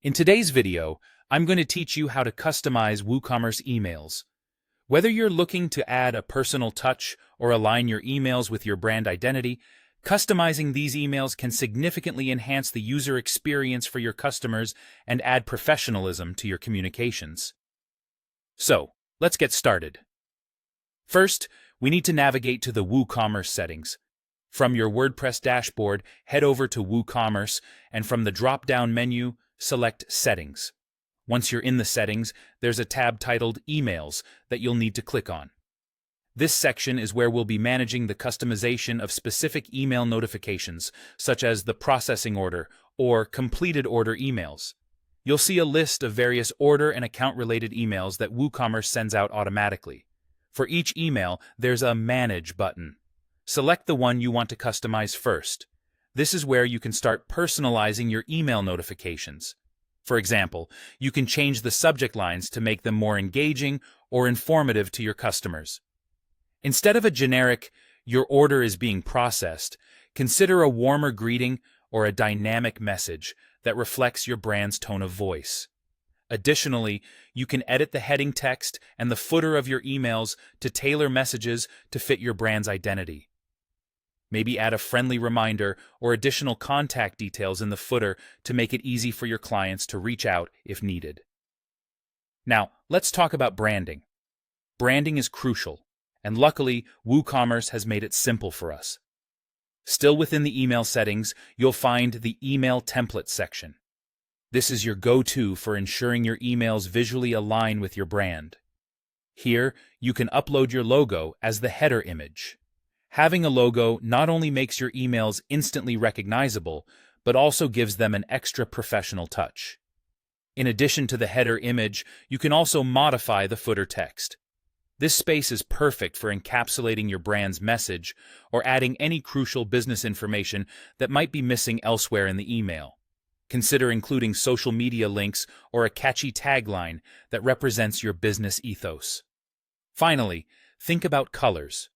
In today's video, I'm going to teach you how to customize WooCommerce emails. Whether you're looking to add a personal touch or align your emails with your brand identity, customizing these emails can significantly enhance the user experience for your customers and add professionalism to your communications. So, let's get started. First, we need to navigate to the WooCommerce settings. From your WordPress dashboard, head over to WooCommerce, and from the drop-down menu, select Settings. Once you're in the settings, there's a tab titled Emails that you'll need to click on. This section is where we'll be managing the customization of specific email notifications, such as the processing order or completed order emails. You'll see a list of various order and account-related emails that WooCommerce sends out automatically. For each email, there's a Manage button. Select the one you want to customize first. This is where you can start personalizing your email notifications. For example, you can change the subject lines to make them more engaging or informative to your customers. Instead of a generic, "Your order is being processed," consider a warmer greeting or a dynamic message that reflects your brand's tone of voice. Additionally, you can edit the heading text and the footer of your emails to tailor messages to fit your brand's identity. Maybe add a friendly reminder or additional contact details in the footer to make it easy for your clients to reach out if needed. Now, let's talk about branding. Branding is crucial, and luckily, WooCommerce has made it simple for us. Still within the email settings, you'll find the Email Template section. This is your go-to for ensuring your emails visually align with your brand. Here, you can upload your logo as the header image. Having a logo not only makes your emails instantly recognizable, but also gives them an extra professional touch. In addition to the header image, you can also modify the footer text. This space is perfect for encapsulating your brand's message or adding any crucial business information that might be missing elsewhere in the email. Consider including social media links or a catchy tagline that represents your business ethos. Finally, think about colors.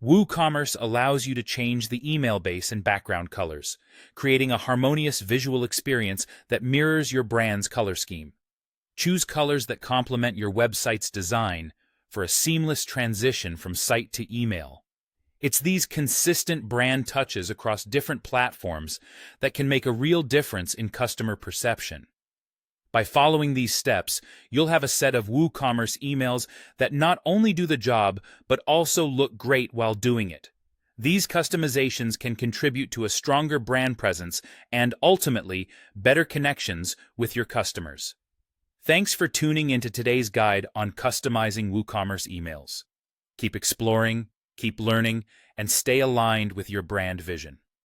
WooCommerce allows you to change the email base and background colors, creating a harmonious visual experience that mirrors your brand's color scheme. Choose colors that complement your website's design for a seamless transition from site to email. It's these consistent brand touches across different platforms that can make a real difference in customer perception. By following these steps, you'll have a set of WooCommerce emails that not only do the job, but also look great while doing it. These customizations can contribute to a stronger brand presence and, ultimately, better connections with your customers. Thanks for tuning into today's guide on customizing WooCommerce emails. Keep exploring, keep learning, and stay aligned with your brand vision.